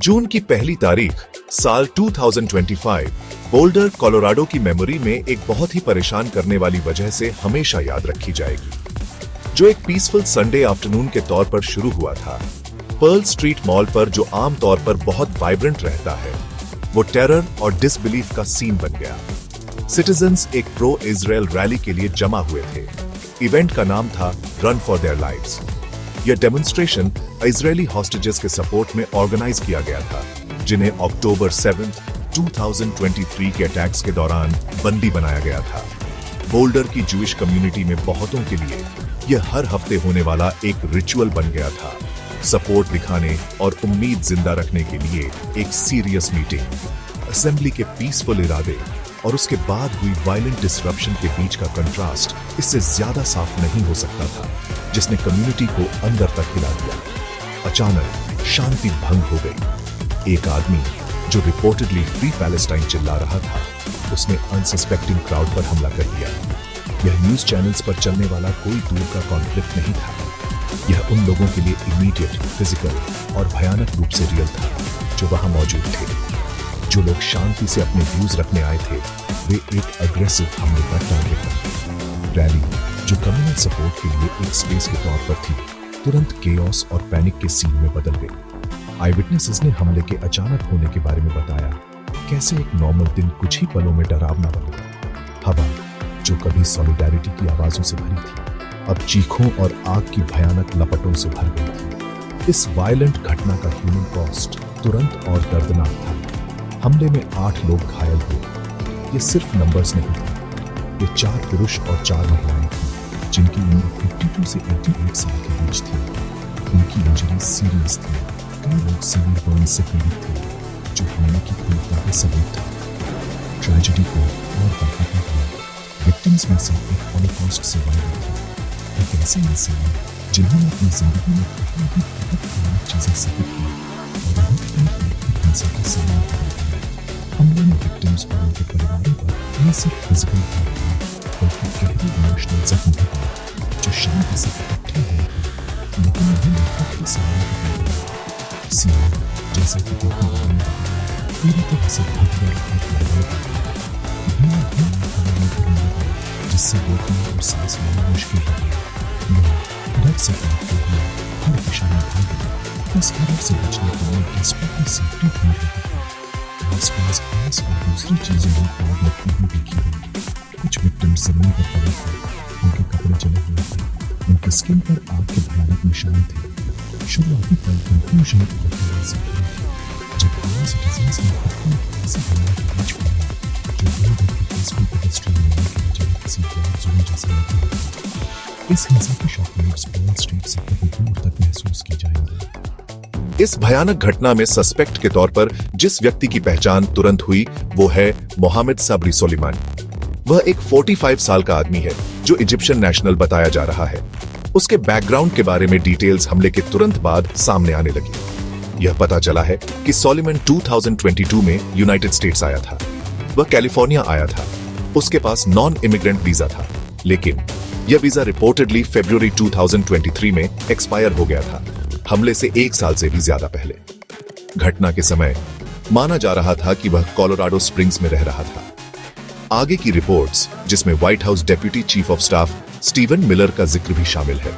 जून की पहली तारीख साल 2025 बोल्डर कोलोराडो की मेमोरी में एक बहुत ही परेशान करने वाली वजह से हमेशा याद रखी जाएगी, जो एक पीसफुल संडे आफ्टरनून के तौर पर शुरू हुआ था। पर्ल स्ट्रीट मॉल पर जो आम तौर पर बहुत वाइब्रेंट रहता है, वो टेरर और डिसबिलीफ का सीन बन गया। सिटीजन्स एक प्रो इजराइल रैली के लिए जमा हुए थे। इवेंट का नाम था रन फॉर देयर लाइव्स। यह डेमोन्स्ट्रेशन इजरायली हॉस्टेजेस के सपोर्ट में ऑर्गेनाइज किया गया था, जिन्हें अक्टूबर 7, 2023 के अटैक्स के दौरान बंदी बनाया गया था। बोल्डर की जूइश कम्युनिटी में बहुतों के लिए यह हर हफ्ते होने वाला एक रिचुअल बन गया था, सपोर्ट दिखाने और उम्मीद जिंदा रखने के लिए एक सीरियस मीटिंग। असेंबली के पीसफुल इरादे और उसके बाद हुई वायलेंट डिसरप्शन के बीच का कंट्रास्ट इससे ज्यादा साफ नहीं हो सकता था, जिसने कम्युनिटी को अंदर तक हिला दिया। अचानक शांति भंग हो गई। एक आदमी जो रिपोर्टेडली फ्री पैलेस्टाइन चिल्ला रहा था, उसने अनसस्पेक्टिंग क्राउड पर हमला कर दिया। यह न्यूज चैनल्स पर चलने वाला कोई दूर का कॉन्फ्लिक्ट नहीं था। यह उन लोगों के लिए इमीडिएट, फिजिकल और भयानक रूप से रियल था जो वहां मौजूद थे। जो लोग शांति से अपने व्यूज रखने आए थे, वे एक अग्रेसिव हमले का टारगेट बने। रैली, जो कम्युनल सपोर्ट के लिए एक स्पेस के तौर पर थी, तुरंत केओस और पैनिक के सीन में बदल गई। आई विटनेसेस ने हमले के अचानक होने के बारे में बताया, कैसे एक नॉर्मल दिन कुछ ही पलों में डरावना बन गया। हवा, जो कभी सॉलिडेरिटी की आवाजों से भरी थी, अब चीखों और आग की भयानक लपटों से भर गई थी। इस वायलेंट घटना का ह्यूमन कॉस्ट तुरंत और दर्दनाक था। हमले में 8 लोग घायल हुए। ये सिर्फ नंबर्स नहीं थे, ये 4 पुरुष और 4 महिलाएं थीं, जिनकी उम्र 52 से 88 साल के बीच थी। उनकी इंजरी सीरियस थी। कई लोग सीवियर बर्न से पीड़ित थे, जो हमले की क्रूरता का सबूत था। ट्रेजेडी को और बढ़ाता हुआ, विक्टिम्स में से एक हॉलोकॉस्ट सर्वाइवर थे। एक ऐसे इंसान जिन्होंने अपनी जिंदगी में बहुत ही खतरनाक चीजें सफर की और बहुत हिंसा का सामना किया। हमले में विक्टिम्स और उनके परिवारों पर न सिर्फ फिजिकल अटैक हुआ, बल्कि गहरे इमोशनल जख्म भी हुए, जो शांति से इकट्ठे हुए थे, लेकिन उन्हें नफरत के सामने करना पड़ा। सीन, जैसा कि देखने वालों ने बताया, पूरी तरह से भगवा और लड़ाई का धीमा धीमा हवा में घूमने लगा, जिससे रोकना और सांस लेना मुश्किल हो गया। लोग डर से कांपते हुए हर दिशा में भाग गए। इस हर से बचने के लिए डेस्परेटली सेफ्टी ढूंढ रहे थे। आसपास घास और दूसरी चीजें भी आग लगती हुई देखी गई। कुछ विक्टिम्स जमीन पर पड़े थे, उनके कपड़े जले हुए थे, उनके स्किन पर आग के भयानक निशान थे। शुरुआती पल कंफ्यूजन और डर से भरे थे, जब आम सिटीजन्स ने अपनी ऐसी हमले के बीच पाया, जो बोल्डर के पीसफुल पेडेस्ट्रियन एरिया के बजाय किसी वॉर जोन जैसा लग रहा था। इस हिंसा के शॉकवेव्स पर्ल स्ट्रीट से बहुत दूर तक महसूस की जाएंगे। इस भयानक घटना में सस्पेक्ट के तौर पर जिस व्यक्ति की पहचान तुरंत हुई, वो है मोहम्मद सबरी सोलेमान। वह एक 45 साल का आदमी है, जो इजिप्शियन नेशनल बताया जा रहा है। उसके बैकग्राउंड के बारे में डिटेल्स हमले के तुरंत बाद सामने आने लगी। यह पता चला है कि सोलेमान 2022 में यूनाइटेड स्टेट्स आया था। वह कैलिफोर्निया आया था। उसके पास नॉन इमिग्रेंट वीजा था, लेकिन यह वीजा रिपोर्टेडली फरवरी 2023 में एक्सपायर हो गया था, हमले से 1 साल से भी ज्यादा पहले। घटना के समय माना जा रहा था कि वह कोलोराडो स्प्रिंग्स में रह रहा था। आगे की रिपोर्ट्स, जिसमें white house deputy chief of staff Steven Miller का जिक्र भी शामिल है,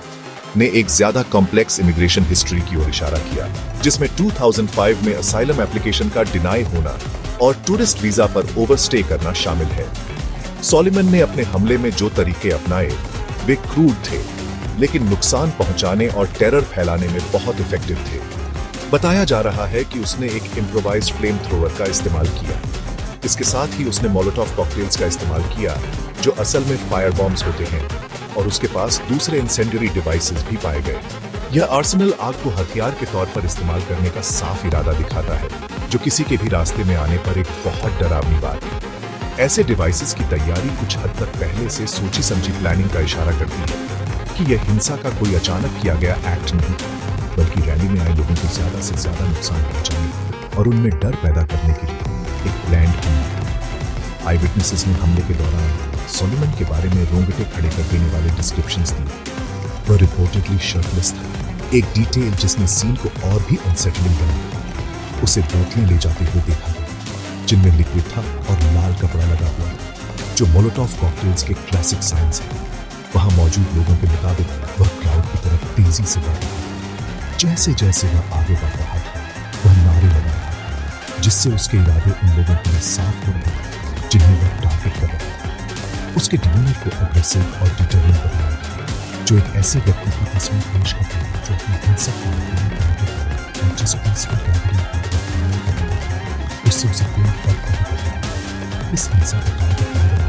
ने एक ज्यादा कॉम्प्लेक्स इमिग्रेशन हिस्ट्री की ओर इशारा किया, जिसमें 2005 में असाइलम एप्लीकेशन का डिनाई होना और टूरिस्ट वीजा पर ओवरस्टे करना शामिल है। सोलेमान ने अपने हमले में जो तरीके अपनाए, वे क्रूड थे, लेकिन नुकसान पहुंचाने और टेरर फैलाने में बहुत इफेक्टिव थे। बताया जा रहा है कि उसने एक इम्प्रोवाइज्ड फ्लेम थ्रोवर का इस्तेमाल किया। इसके साथ ही उसने मोलोटोव कॉकटेल्स का इस्तेमाल किया, जो असल में फायर बॉम्ब्स होते हैं, और उसके पास दूसरे इंसेंडियरी डिवाइसेस भी पाए गए। यह आर्सेनल आग को हथियार के तौर पर इस्तेमाल करने का साफ इरादा दिखाता है, जो किसी के भी रास्ते में आने पर एक बहुत डरावनी बात है। ऐसे डिवाइसेस की तैयारी कुछ हद तक पहले से सोची समझी प्लानिंग का इशारा करती है कि यह हिंसा का कोई अचानक किया गया एक्ट नहीं, बल्कि रैली में आए लोगों को ज्यादा से ज्यादा नुकसान पहुंचाने और उनमें डर पैदा करने के लिए एक प्लान हमला। आई विटनेसेस ने हमले के दौरान सोलेमान के बारे में रोंगटे खड़े कर देने वाले डिस्क्रिप्शंस दिए। वह रिपोर्टेडली शर्टलेस था, एक डिटेल जिसने सीन को और भी अनसेटलिंग बना। उसे बोतलें ले जाते हुए देखा गया जिनमें लिक्विड था और लाल कपड़ा लगा हुआ था, जो मोलोटोव कॉकटेल्स के क्लासिक साइंस है। वहां मौजूद लोगों के मुताबिक वह क्राउड की तरफ तेजी से बढ़ रहा था। जैसे जैसे वह आगे बढ़ रहा था, वह नारे लगा रहा था, जिससे उसके इरादे उन लोगों के लिए साफ हो रहे थे जिन्हें वह टारगेट कर रहा था। उसके डिमोनर को अग्रेसिव और डिटरमिन्ड बताया गया, जो एक ऐसे व्यक्ति की तस्वीर पेश करता है जो अपनी हिंसक और जिस पीसफुल गैदरिंग उससे उसे कोई फर्क नहीं पड़ता। इस हिंसा का टारगेट नहीं बनाया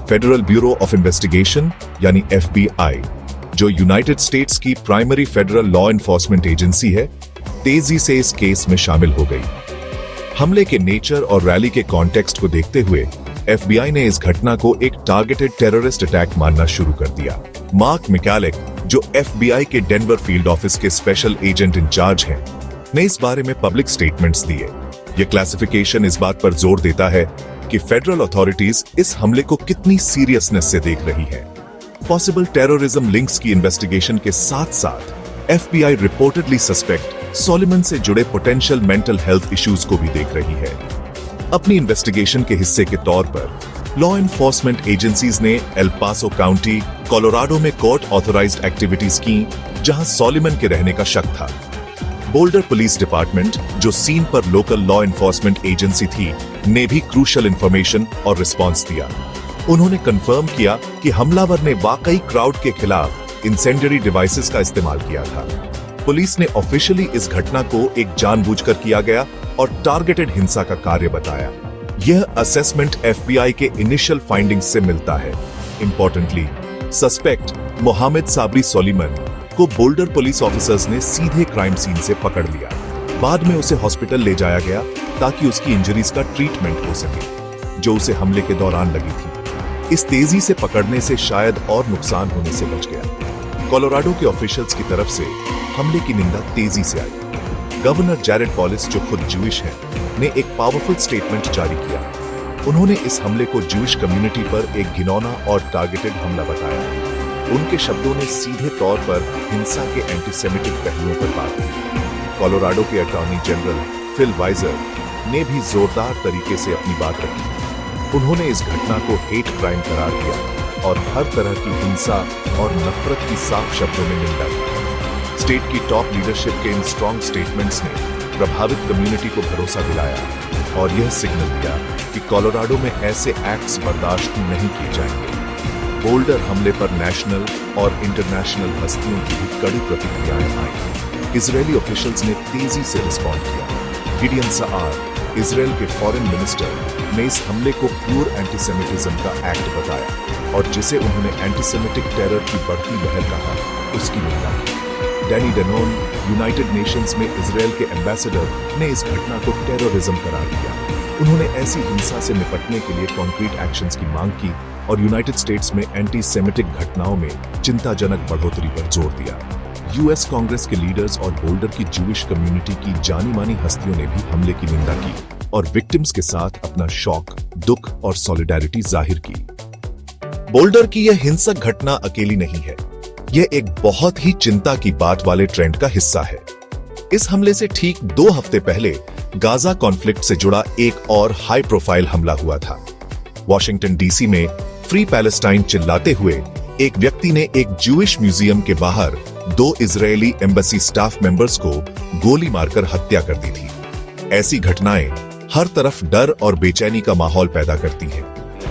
फेडरल ब्यूरो ऑफ इन्वेस्टिगेशन यानी FBI, जो यूनाइटेड स्टेट्स की primary federal law enforcement agency है, तेजी से इस केस में शामिल हो गई। हमले के नेचर और रैली के कॉन्टेक्स्ट को देखते हुए FBI ने इस घटना को एक टारगेटेड टेररिस्ट अटैक मानना शुरू कर दिया। मार्क मिकालेक, जो FBI के डेनवर फील्ड ऑफिस के स्पेशल एजेंट इंचार्ज हैं, ने इस बारे में पब्लिक स्टेटमेंट्स दिए। यह क्लासिफिकेशन इस बात पर जोर देता है कि फेडरल अथॉरिटीज इस हमले को कितनी सीरियसनेस से देख रही है। पॉसिबल टेररिज्म लिंक्स की इन्वेस्टिगेशन के साथ साथ FBI रिपोर्टेडली सस्पेक्ट सोलिमन से जुड़े पोटेंशियल मेंटल हेल्थ इश्यूज को भी देख रही है। अपनी इन्वेस्टिगेशन के हिस्से के तौर पर लॉ एनफोर्समेंट एजेंसीज ने एल पासो काउंटी, कोलोराडो में कोर्ट ऑथराइज्ड एक्टिविटीज की जहां सोलिमन के रहने का शक था। बोल्डर पुलिस डिपार्टमेंट, जो सीन पर लोकल लॉ एनफोर्समेंट एजेंसी थी, ने भी क्रूशियल इंफॉर्मेशन और रिस्पांस दिया। उन्होंने कंफर्म किया कि हमलावर ने वाकई क्राउड के खिलाफ इंसेंडियरी डिवाइसेस का इस्तेमाल किया था। पुलिस ने ऑफिशियली इस घटना को एक जानबूझकर किया गया और टारगेटेड हिंसा का कार्य बताया। यह असेसमेंट FBI के इनिशियल फाइंडिंग्स से मिलता है। इंपॉर्टेंटली, सस्पेक्ट मोहम्मद साबरी सोलिमन को बोल्डर पुलिस ऑफिसर्स ने सीधे क्राइम सीन से पकड़ लिया। बाद में उसे हॉस्पिटल ले जाया गया ताकि उसकी इंजरीज का ट्रीटमेंट हो सके, जो उसे हमले के दौरान लगी थी। इस तेजी से पकड़ने से शायद और नुकसान होने से बच गया। कोलोराडो के ऑफिशियल्स की तरफ से हमले की निंदा तेजी से आई। गवर्नर जैरेड पॉलिस, जो खुद ज्यूइश है, ने एक पावरफुल स्टेटमेंट जारी किया। उन्होंने इस हमले को ज्यूइश कम्युनिटी पर एक घिनौना और टारगेटेड हमला बताया। उनके शब्दों ने सीधे तौर पर हिंसा के एंटीसेमिटिक पहलुओं पर बात की। कोलोराडो के अटॉर्नी जनरल फिल वाइजर ने भी जोरदार तरीके से अपनी बात रखी। उन्होंने इस घटना को हेट क्राइम करार दिया और हर तरह की हिंसा और नफरत की साफ शब्दों में निंदा की। स्टेट की टॉप लीडरशिप के इन स्ट्रॉन्ग स्टेटमेंट्स ने प्रभावित कम्युनिटी को भरोसा दिलाया और यह सिग्नल दिया कि कोलोराडो में ऐसे एक्ट्स बर्दाश्त नहीं किए जाएंगे। बोल्डर हमले पर नेशनल और इंटरनेशनल हस्तियों की भी कड़ी प्रतिक्रियाएं आई। इजरायली ऑफिशियल्स ने तेजी से रिस्पॉन्ड किया। गिडियन सआर, इजरायल के फॉरेन मिनिस्टर, ने इस हमले को प्योर एंटीसेमिटिज्म का एक्ट बताया और जिसे उन्होंने एंटीसेमिटिक टेरर की बढ़ती लहर कहा, उसकी निंदा की। डैनी डेनोन, यूनाइटेड नेशंस में इजरायल के एम्बेसडर, ने इस घटना को टेररिज्म करार दिया। उन्होंने ऐसी हिंसा से निपटने के लिए कॉन्क्रीट एक्शंस की मांग की और यूनाइटेड स्टेट्स में एंटी-सेमिटिक घटनाओं में चिंताजनक बढ़ोतरी पर जोर दिया। यूएस कांग्रेस के लीडर्स और बोल्डर की ज्यूइश कम्युनिटी की जानी मानी हस्तियों ने भी हमले की निंदा की और विक्टिम्स के साथ अपना शौक, दुख और सॉलिडेरिटी जाहिर की। बोल्डर की यह हिंसक घटना अकेली नहीं है, यह एक बहुत ही चिंता की बात वाले ट्रेंड का हिस्सा है। इस हमले से ठीक 2 हफ्ते पहले गाजा कॉन्फ्लिक्ट से जुड़ा एक और हाई प्रोफाइल हमला हुआ था। वॉशिंगटन डीसी में फ्री पैलेस्टाइन चिल्लाते हुए एक व्यक्ति ने एक ज्यूइश म्यूजियम के बाहर 2 इजरायली एम्बेसी स्टाफ मेंबर्स को गोली मारकर हत्या कर दी थी। ऐसी घटनाएं हर तरफ डर और बेचैनी का माहौल पैदा करती हैं।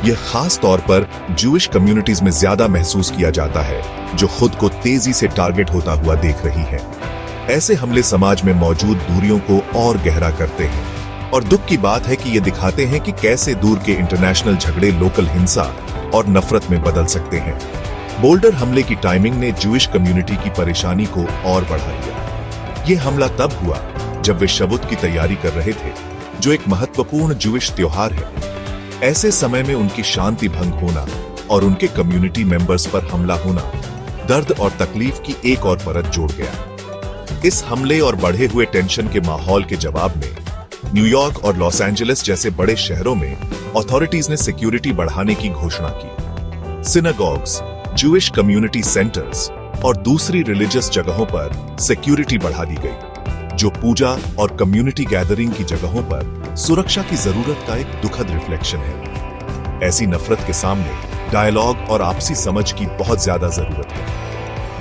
यह खास तौर पर ज्यूइश कम्युनिटीज में ज्यादा महसूस किया जाता है, जो खुद को तेजी से टारगेट होता हुआ देख रही है। ऐसे हमले समाज में मौजूद दूरियों को और गहरा करते हैं और दुख की बात है कि ये दिखाते हैं कि कैसे दूर के इंटरनेशनल झगड़े लोकल हिंसा और नफरत में बदल सकते हैं। बोल्डर हमले की टाइमिंग ने जूइश कम्युनिटी की परेशानी को और बढ़ा दिया। ये हमला तब हुआ जब वे शबुत की तैयारी कर रहे थे, जो एक महत्वपूर्ण जूइश त्योहार है। ऐसे समय में उनकी शांति भंग होना और उनके कम्युनिटी मेंबर्स पर हमला होना दर्द और तकलीफ की एक और परत जोड़ गया। इस हमले और बढ़े हुए टेंशन के माहौल के जवाब में न्यूयॉर्क और लॉस एंजलिस जैसे बड़े शहरों में अथॉरिटीज ने सिक्योरिटी बढ़ाने की घोषणा की। सिनागॉग्स, जूइश कम्युनिटी सेंटर्स और दूसरी रिलीजियस जगहों पर सिक्योरिटी बढ़ा दी गई, जो पूजा और कम्युनिटी गैदरिंग की जगहों पर सुरक्षा की जरूरत का एक दुखद रिफ्लेक्शन है। ऐसी नफरत के सामने डायलॉग और आपसी समझ की बहुत ज्यादा जरूरत है।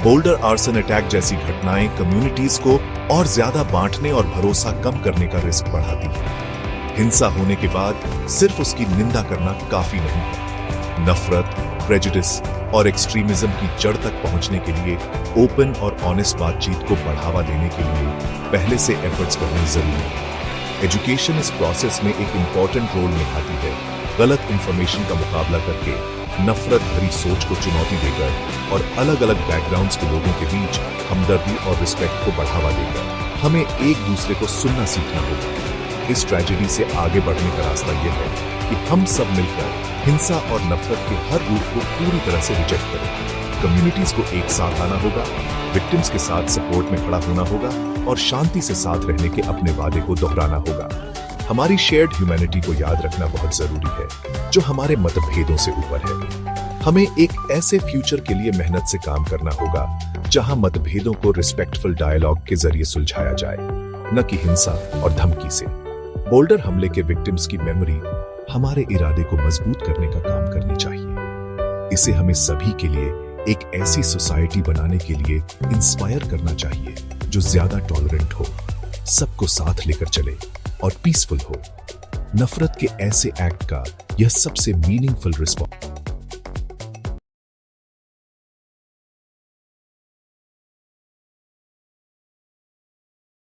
बोल्डर आर्सन अटैक जैसी घटनाएं कम्युनिटीज को और ज्यादा बांटने और भरोसा कम करने का रिस्क बढ़ाती है। हिंसा होने के बाद सिर्फ उसकी निंदा करना काफी नहीं है। नफरत, प्रेजुडिस और एक्सट्रीमिज्म की जड़ तक पहुंचने के लिए ओपन और ऑनेस्ट बातचीत को बढ़ावा देने के लिए पहले से एफर्ट्स करने जरूरी है। एजुकेशन इस प्रोसेस में एक इंपॉर्टेंट रोल निभाती है। गलत इंफॉर्मेशन का मुकाबला करके, नफरत भरी सोच को चुनौती देकर और अलग अलग बैकग्राउंड्स के लोगों के बीच हमदर्दी और रिस्पेक्ट को बढ़ावा देकर हमें एक दूसरे को सुनना सीखना होगा। इस ट्रेजेडी से आगे बढ़ने का रास्ता यह है कि हम सब मिलकर हिंसा और नफरत के हर रूप को पूरी तरह से रिजेक्ट करें। कम्युनिटीज को एक साथ आना होगा, विक्टिम्स के साथ सपोर्ट में खड़ा होना होगा और शांति से साथ रहने के अपने वादे को दोहराना होगा। हमारी शेयर्ड ह्यूमैनिटी को याद रखना बहुत जरूरी है, जो हमारे मतभेदों से ऊपर है। हमें एक ऐसे फ्यूचर के लिए मेहनत से काम करना होगा जहां मतभेदों को रिस्पेक्टफुल डायलॉग के जरिए सुलझाया जाए, न कि हिंसा और धमकी से। बोल्डर हमले के विक्टिम्स की मेमोरी हमारे इरादे को मजबूत करने का काम करनी चाहिए। इसे हमें सभी के लिए एक ऐसी सोसाइटी बनाने के लिए इंस्पायर करना चाहिए जो ज्यादा टॉलरेंट हो, सबको साथ लेकर चले और पीसफुल हो। नफरत के ऐसे एक्ट का यह सबसे मीनिंगफुल रिस्पॉन्स